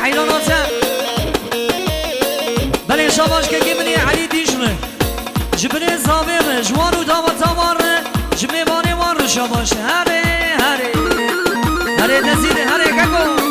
حيراناته بله شاباش که منی علی دیجره جبنه زابره جوارو داوتا واره جمه بانه واره شاباش هره هره هره نزیره هره ککو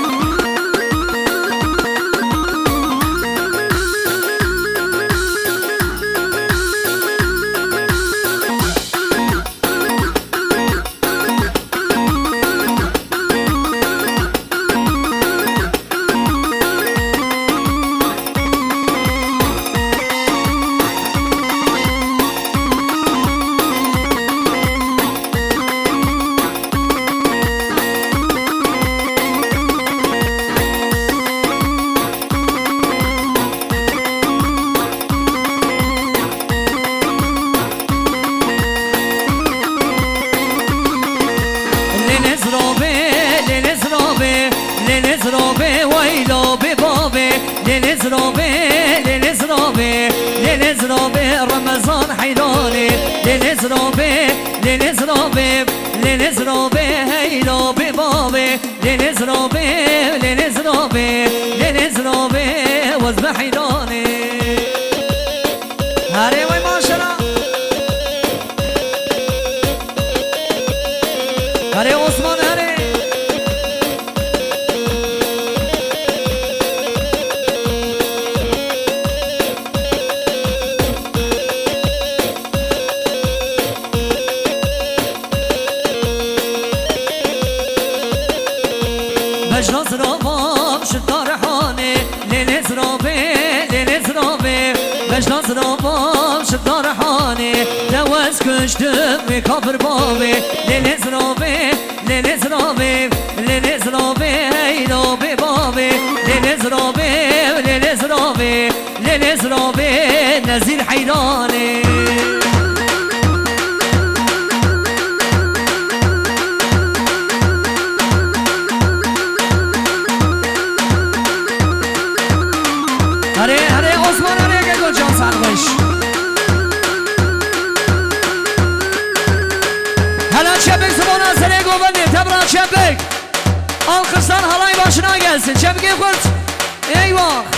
رمضان حيراني لنزرابي لنزرابي لنزرابي هيلو ببابي لنزرابي لنزرابي لنزرابي وزن حيراني هاري وي ماشرا هاري عثمان هاري نظرابام شدار حاني جواز كشتم بكفر بابي لنزرابي لنزرابي لنزرابي هيلو ببابي لنزرابي لنزرابي لنزرابي نزيل حيراني هري هري عثمان هري جان سرغش هلا شبك زمان از سری گوبندیم تبران شبک آلقرسان halay başına gelsin şebeke kurt eyvah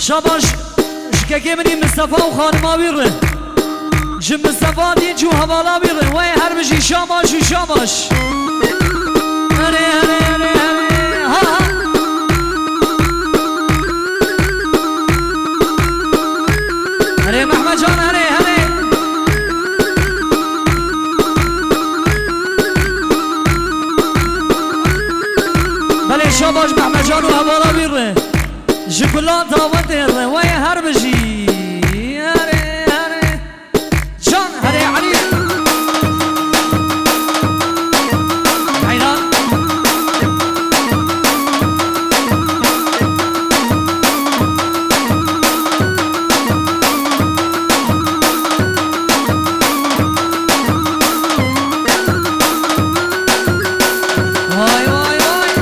شاباش شكاكي مني مصطفى وخانما بيغلن جم مصطفى دين جو هوالا بيغلن وي هربجي شاباش وشاباش هري هري هري هري ها ها هري محمد جان هري هري بلي شاباش محمد جان وهوالا بيغلن جبلان داوت الروي هربجي هري هري جان هري علي عينان واي واي واي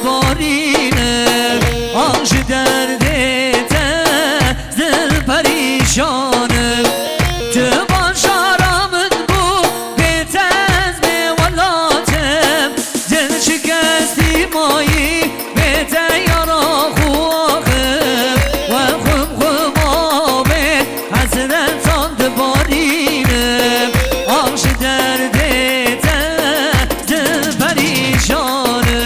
بارینه آنش دردته دل پریشانه تو باشارمت بو بیتز می ولاتم دل شکستی مایی بیته یارا خواهم و خم آبه حسرت آن بارینه آنش دردته دل پریشانه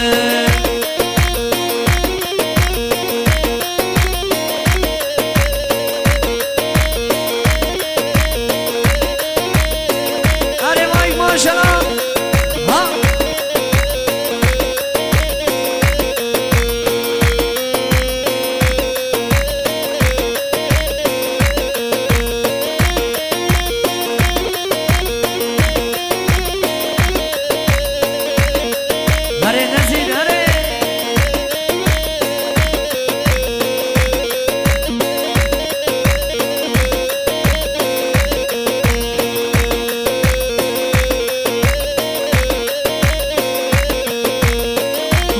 ماشاءالله ها هره نزید هره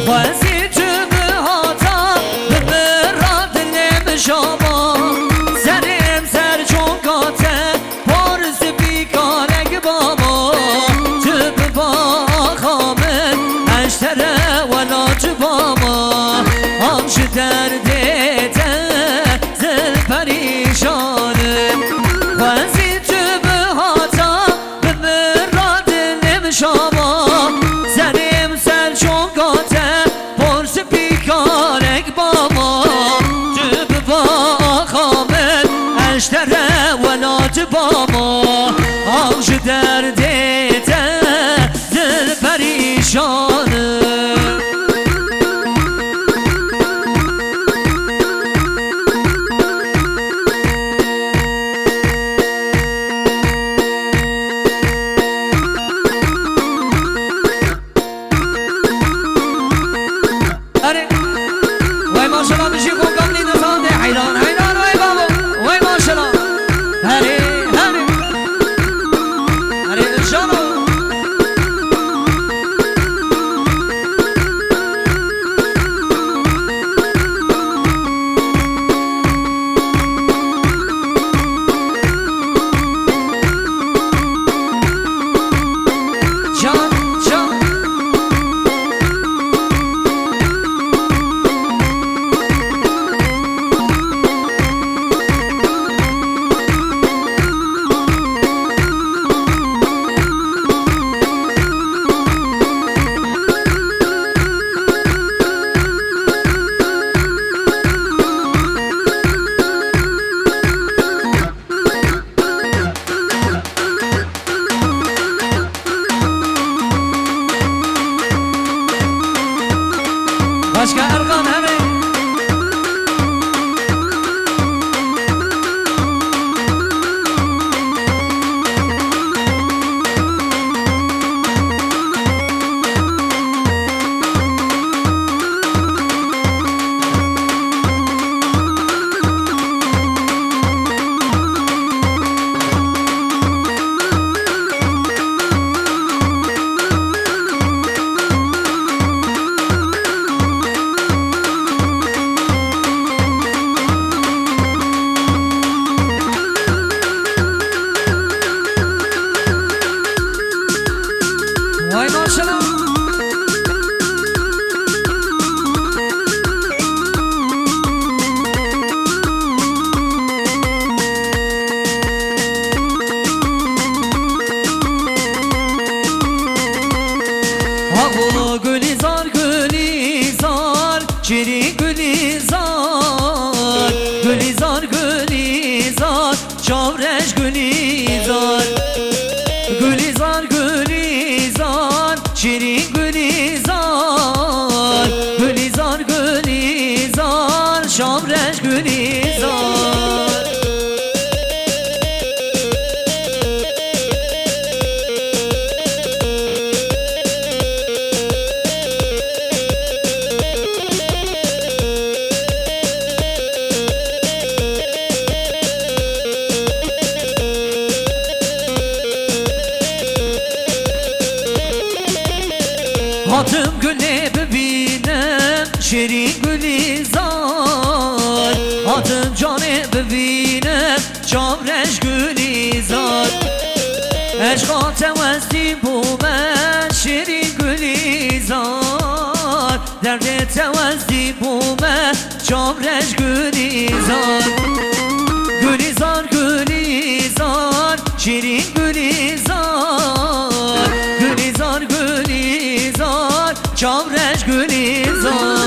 خواستی تو به هاتا به مراد نمشاما سرم سر چونکاته پارس بیکارگ بابا تو به باخامن اشتره ولا تو بابا همش دردته دل پریشانه خواستی تو به هاتا به مراد نمشاما سرم سر چونکاته پرس بیکارک بابا تو به باخامن اشتره ولات بابا آوش دردته دل پریشانه وای ماشاءالله بشی خوب قبلی نزانده حیران حیران وای بابا وای ماشاءالله هره هره هره انشالله جان جان başka Erkan hemen vay maşallah Havo gülizar gülizar Çeri gülizar Gülizar gülizar Çavreş gülizar Gülizar gülizar Çeri gülizar Gülizar gülizar Çavreş gülizar شیرین گلیزار هاتم جانه ببینم چامرش گلیزار عشقا توستی بومه شیرین گلیزار درد توستی بومه چامرش گلیزار گلیزار گلیزار شیرین گلیزار گلیزار گلیزار چامرش گلیزار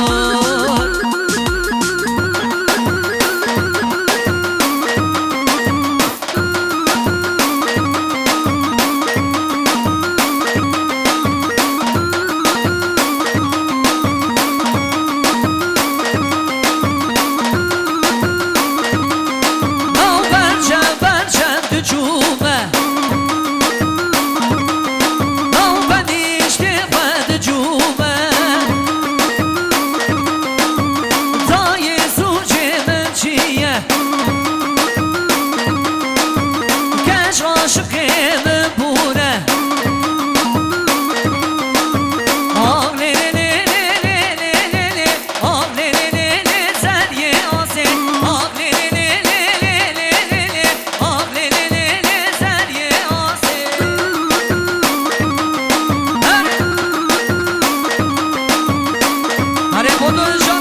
Hare Bodun